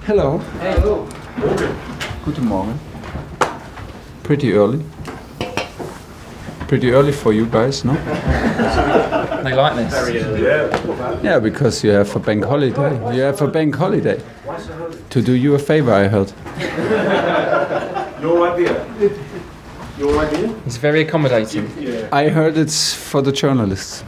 Hello. Hello. Morgen. Guten Morgen. Pretty early. Pretty early for you guys, no? They like this. Very early. Yeah, because you have a bank holiday. You have a bank holiday. To do you a favor, I heard. Your idea? Your idea? It's very accommodating. Yeah. I heard it's for the journalists.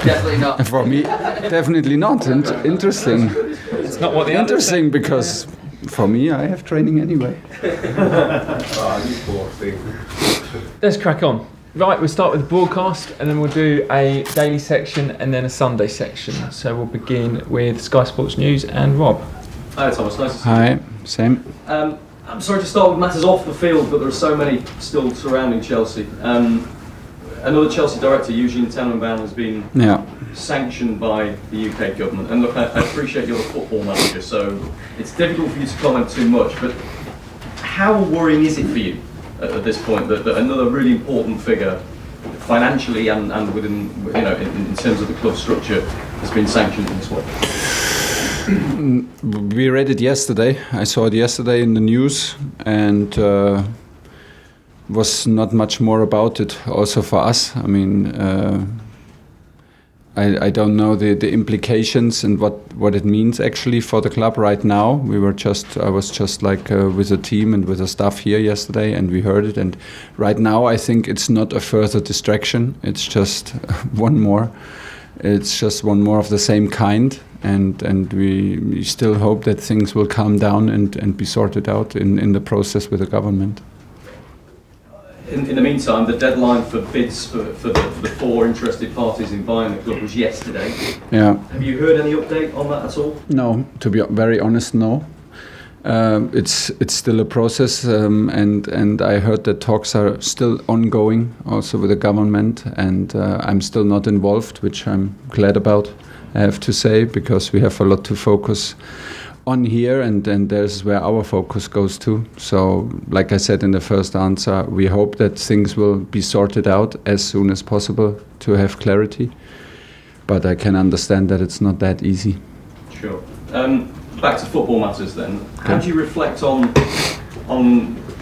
Definitely not. For me, definitely not. Interesting. It's not what the Interesting because for me, I have training anyway. You poor thing. Let's crack on. Right, we'll start with the broadcast and then we'll do a daily section and then a Sunday section. So we'll begin with Sky Sports News and Rob. Hi Thomas, nice to see you. Hi, Sam. I'm sorry to start with matters off the field, but there are so many still surrounding Chelsea. Another Chelsea director, Eugene Tenenbaum, has been sanctioned by the UK government. And look, I appreciate you're a football manager, so it's difficult for you to comment too much, but how worrying is it for you at this point that another really important figure, financially and within, in terms of the club structure, has been sanctioned in this way? We read it yesterday. I saw it yesterday in the news, and was not much more about it. Also for us, I mean, I don't know the implications and what it means actually for the club right now. I was just like with a team and with the staff here yesterday, and we heard it. And right now, I think it's not a further distraction. It's just one more. It's just one more of the same kind. And we still hope that things will calm down and be sorted out in the process with the government. In the meantime, the deadline for bids for the four interested parties in buying the club was yesterday. Yeah. Have you heard any update on that at all? No, to be very honest, no. It's still a process, and I heard that talks are still ongoing, also with the government, and I'm still not involved, which I'm glad about, I have to say, because we have a lot to focus on here, and there's where our focus goes to. So, like I said in the first answer, we hope that things will be sorted out as soon as possible to have clarity. But I can understand that it's not that easy. Sure. Back to football matters then. How do you reflect on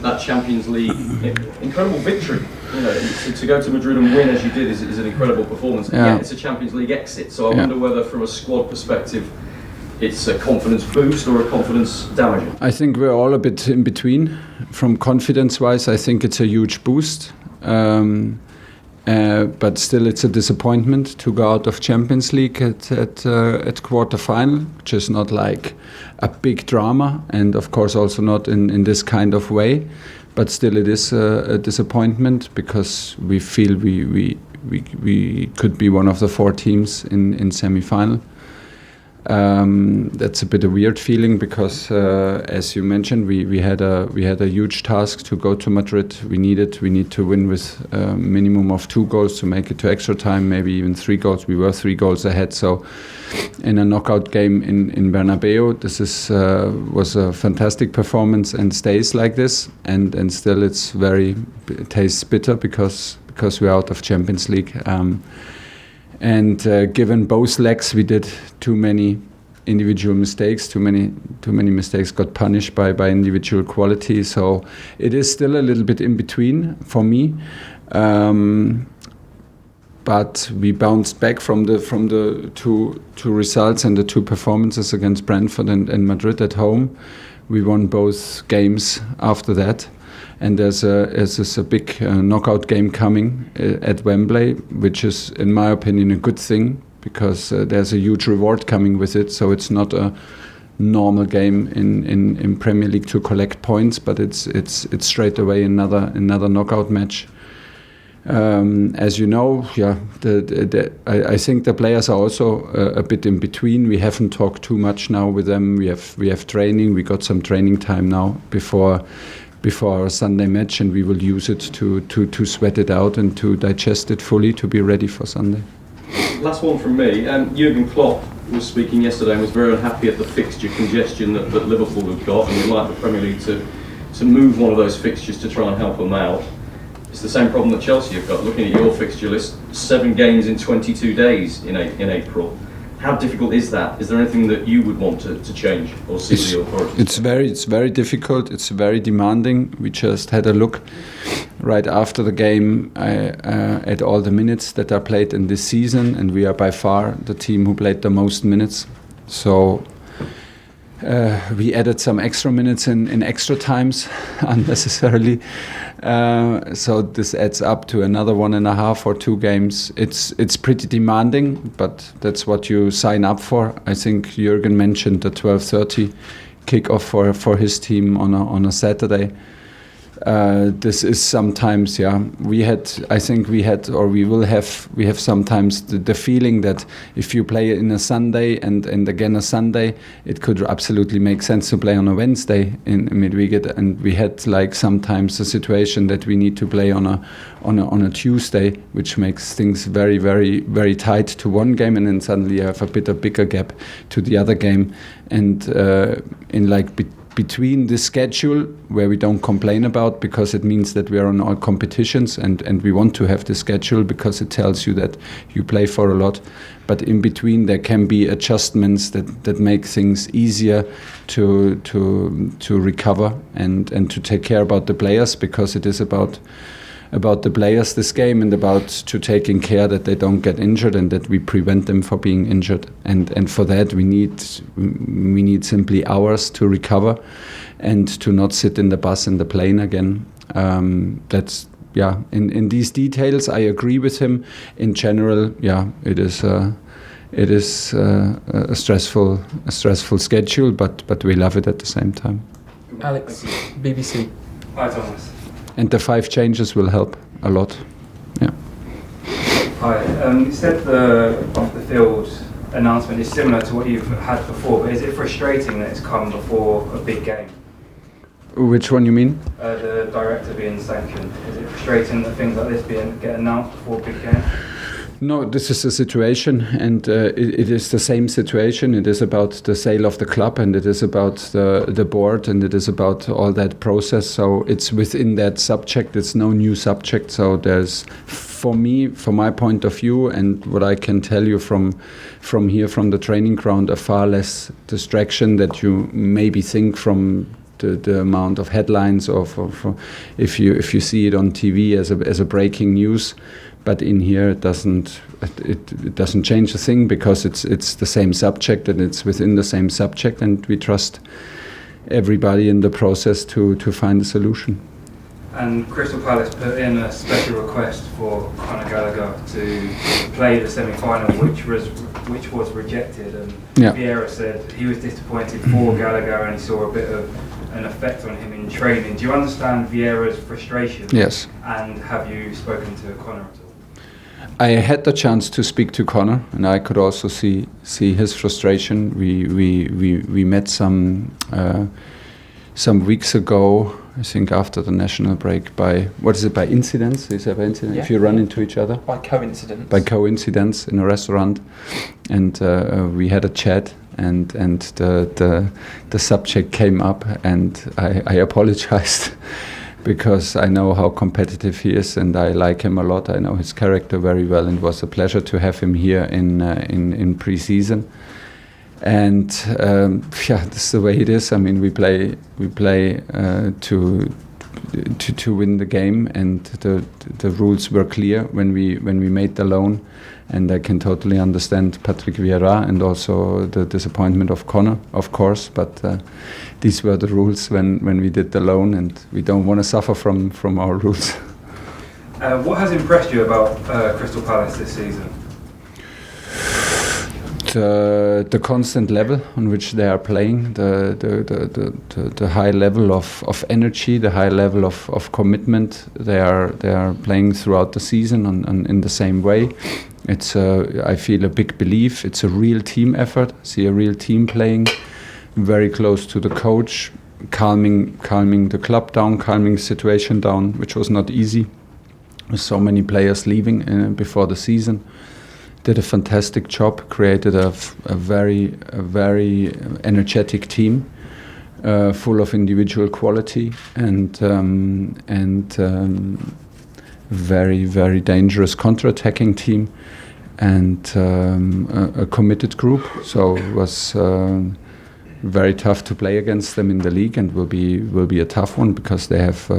that Champions League incredible victory? To go to Madrid and win as you did is an incredible performance. And yet it's a Champions League exit. So I wonder whether, from a squad perspective, it's a confidence boost or a confidence damager? I think we're all a bit in between. From confidence-wise, I think it's a huge boost. But still, it's a disappointment to go out of Champions League at quarter-final, which is not like a big drama, and of course also not in this kind of way. But still, it is a disappointment because we feel we could be one of the four teams in semi-final. That's a bit a weird feeling because, as you mentioned, we had a huge task to go to Madrid. We need to win with a minimum of 2 goals to make it to extra time, maybe even 3 goals. We were 3 goals ahead. So, in a knockout game in Bernabeu, this was a fantastic performance and stays like this. And still, it tastes bitter because we're out of Champions League. And given both legs, we did too many individual mistakes. Too many mistakes got punished by individual quality. So it is still a little bit in between for me. But we bounced back from the two results and the 2 performances against Brentford and Madrid at home. We won both games after that. And there's a big knockout game coming at Wembley, which is, in my opinion, a good thing because there's a huge reward coming with it. So it's not a normal game in Premier League to collect points, but it's straight away another knockout match. As you know, I think the players are also a bit in between. We haven't talked too much now with them. We have training. We got some training time now before our Sunday match, and we will use it to sweat it out and to digest it fully to be ready for Sunday. Last one from me. Jurgen Klopp was speaking yesterday and was very unhappy at the fixture congestion that Liverpool have got, and would like the Premier League to move one of those fixtures to try and help them out. It's the same problem that Chelsea have got. Looking at your fixture list, 7 games in 22 days in April. How difficult is that? Is there anything that you would want to change or see the authorities? It's very difficult. It's very demanding. We just had a look right after the game at all the minutes that are played in this season, and we are by far the team who played the most minutes. So we added some extra minutes in extra times unnecessarily. So this adds up to another 1.5 or 2 games. It's pretty demanding, but that's what you sign up for. I think Jürgen mentioned the 12:30 kickoff for his team on a Saturday. This is sometimes, we have sometimes the feeling that if you play in a Sunday and again a Sunday, it could absolutely make sense to play on a Wednesday in midweek. And we had like sometimes a situation that we need to play on a Tuesday, which makes things very, very, very tight to one game, and then suddenly you have a bigger gap to the other game. And between the schedule, where we don't complain about, because it means that we are on all competitions, and we want to have the schedule because it tells you that you play for a lot. But in between there can be adjustments that make things easier to recover and to take care about the players, because it is about the players this game, and about to taking care that they don't get injured and that we prevent them from being injured. And for that we need simply hours to recover and to not sit in the bus and the plane again. That's in these details I agree with him. In general, it is a stressful schedule, but we love it at the same time. Alex, BBC. Hi Thomas. And the 5 changes will help a lot. Yeah. Hi. You said the off-the-field announcement is similar to what you've had before, but is it frustrating that it's come before a big game? Which one you mean? The director being sanctioned. Is it frustrating that things like this get announced before a big game? No, this is the situation, and it is the same situation. It is about the sale of the club, and it is about the board, and it is about all that process. So it's within that subject. It's no new subject. So there's, from my point of view, and what I can tell you from here, from the training ground, a far less distraction that you maybe think from the amount of headlines, or if you see it on TV as a breaking news. But in here, it doesn't change a thing, because it's the same subject, and it's within the same subject, and we trust everybody in the process to find a solution. And Crystal Palace put in a special request for Conor Gallagher to play the semi-final, which was rejected. And Vieira said he was disappointed for Gallagher, and he saw a bit of an effect on him in training. Do you understand Vieira's frustration? Yes. And have you spoken to Conor at all? I had the chance to speak to Conor, and I could also see his frustration. We met some weeks ago, I think after the national break, by incidents? Is that by incident? Yeah. If you run into each other? By coincidence. By coincidence in a restaurant, and we had a chat, and the subject came up, and I apologized. Because I know how competitive he is, and I like him a lot. I know his character very well, and it was a pleasure to have him here in pre-season. And this is the way it is. I mean, we play to win the game, and the rules were clear when we made the loan. And I can totally understand Patrick Vieira and also the disappointment of Conor, of course. But these were the rules when we did the loan, and we don't want to suffer from our rules. What has impressed you about Crystal Palace this season? The constant level on which they are playing, the high level of energy, the high level of commitment. They are playing throughout the season in the same way. It's I feel a big belief. It's a real team effort. See a real team playing, very close to the coach, calming the club down, calming the situation down, which was not easy. With so many players leaving before the season. Did a fantastic job. Created a very energetic team, full of individual quality, and very dangerous counter-attacking team. a committed group. So it was very tough to play against them in the league, and will be a tough one because they have.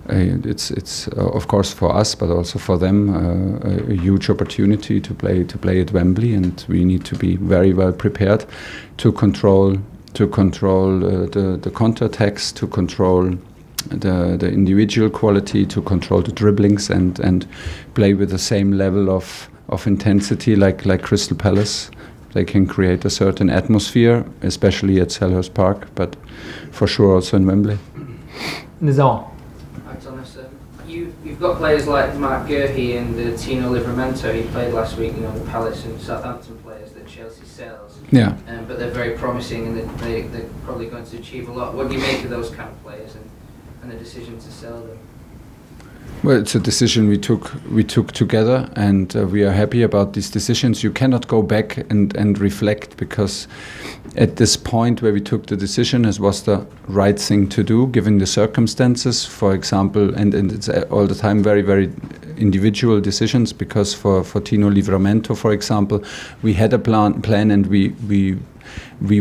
It's of course for us, but also for them a huge opportunity to play at Wembley, and we need to be very well prepared to control the counter-attacks, to control the individual quality, to control the dribblings, and play with the same level of intensity like Crystal Palace. They can create a certain atmosphere, especially at Selhurst Park, but for sure also in Wembley. Nizar. Hi Thomas, you've got players like Mark Gurhey and Tino Livramento. He played last week, the Palace and Southampton players that Chelsea sells. Yeah. But they're very promising, and they're probably going to achieve a lot. What do you make of those kind of players and the decision to sell them? Well, it's a decision we took together, and we are happy about these decisions. You cannot go back and reflect, because at this point where we took the decision, it was the right thing to do given the circumstances. For example, and it's all the time very, very individual decisions, because for Tino Livramento, for example, we had a plan, and we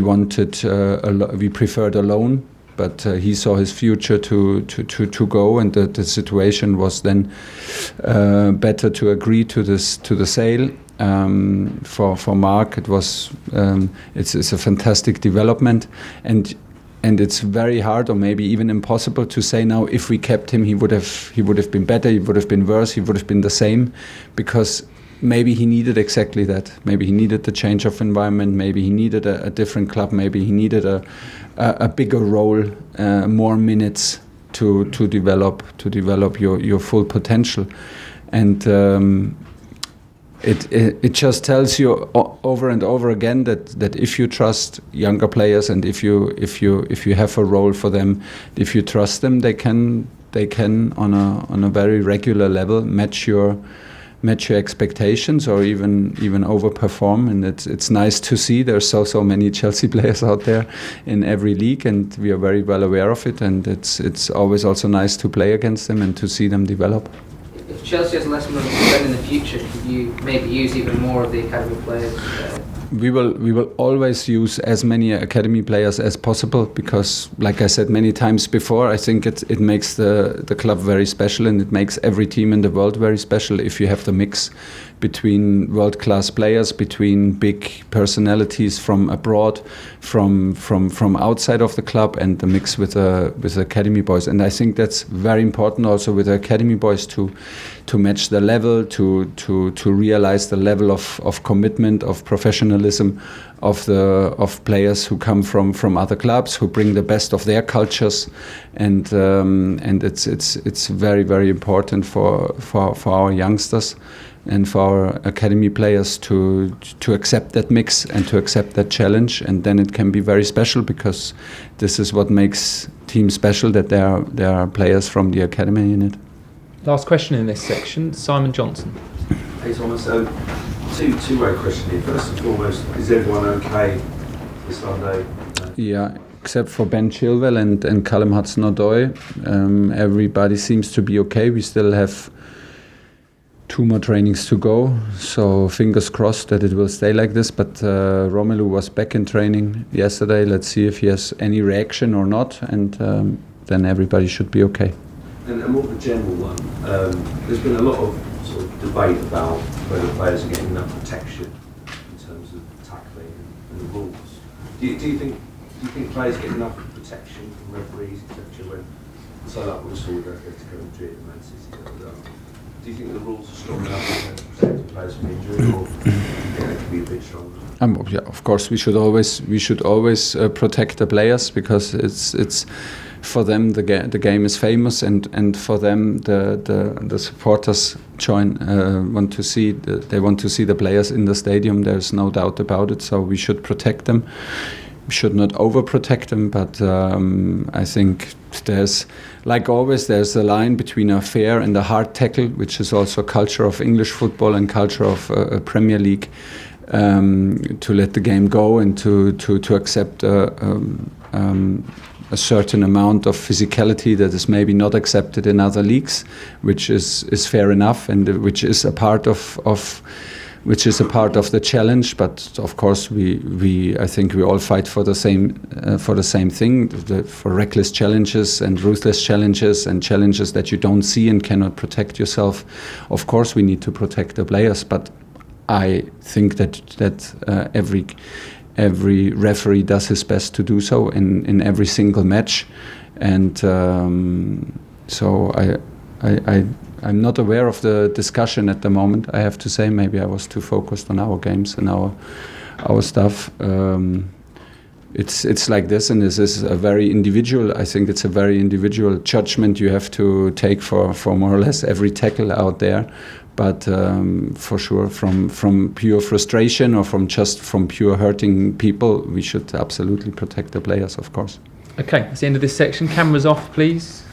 wanted we preferred a loan. But he saw his future to go, and the situation was then better to agree to the sale. For Mark, it was it's a fantastic development, and it's very hard, or maybe even impossible, to say now if we kept him, he would have been better, he would have been worse, he would have been the same, because maybe he needed exactly that. Maybe he needed the change of environment. Maybe he needed a different club. Maybe he needed a bigger role, more minutes to develop your full potential. And it just tells you over and over again that if you trust younger players, and if you have a role for them, if you trust them, they can on a very regular level match your expectations, or even overperform. And it's nice to see there's so many Chelsea players out there in every league, and we are very well aware of it, and it's always also nice to play against them and to see them develop. If Chelsea has less money to spend in the future, could you maybe use even more of the academy players? We will always use as many academy players as possible, because, like I said many times before, I think it makes the club very special, and it makes every team in the world very special if you have the mix between world-class players, between big personalities from abroad, from outside of the club, and the mix with academy boys. And I think that's very important also with the academy boys to match the level, to realize the level of commitment, of professionalism of players who come from other clubs, who bring the best of their cultures, and it's very, very important for our youngsters and for our academy players to accept that mix and to accept that challenge, and then it can be very special, because this is what makes teams special, that there are players from the academy in it. Last question in this section, Simon Johnson. Hey Thomas, two-way question here. First and foremost, is everyone okay this Sunday? Yeah, except for Ben Chilwell and Callum Hudson-Odoi, everybody seems to be okay. We still have 2 more trainings to go, so fingers crossed that it will stay like this. But Romelu was back in training yesterday. Let's see if he has any reaction or not, and then everybody should be okay. And more of a general one, there's been a lot of sort of debate about whether players are getting enough protection in terms of tackling and the rules. Do you think players get enough protection from referees, etc. When, so like we saw with Atletico Madrid and Man City, do you think the rules are strong enough to protect players from injury, or do you think they could be a bit stronger? Yeah, of course we should always protect the players, because it's for them the game is famous, and for them the supporters want to see the players in the stadium. There's no doubt about it. So we should protect them. We should not overprotect them, but I think there's, like always, there's a line between a fair and a hard tackle, which is also a culture of English football and culture of Premier League, to let the game go and to accept a certain amount of physicality that is maybe not accepted in other leagues, which is fair enough, and which is a part of which is a part of the challenge. But of course, I think we all fight for the same thing, for reckless challenges and ruthless challenges and challenges that you don't see and cannot protect yourself. Of course, we need to protect the players, but I think that every referee does his best to do so in every single match, and so I'm not aware of the discussion at the moment. I have to say, maybe I was too focused on our games and our stuff. It's like this, and this is a very individual. I think it's a very individual judgment you have to take for more or less every tackle out there. But for sure, from pure frustration or from pure hurting people, we should absolutely protect the players, of course. Okay, that's the end of this section. Cameras off, please.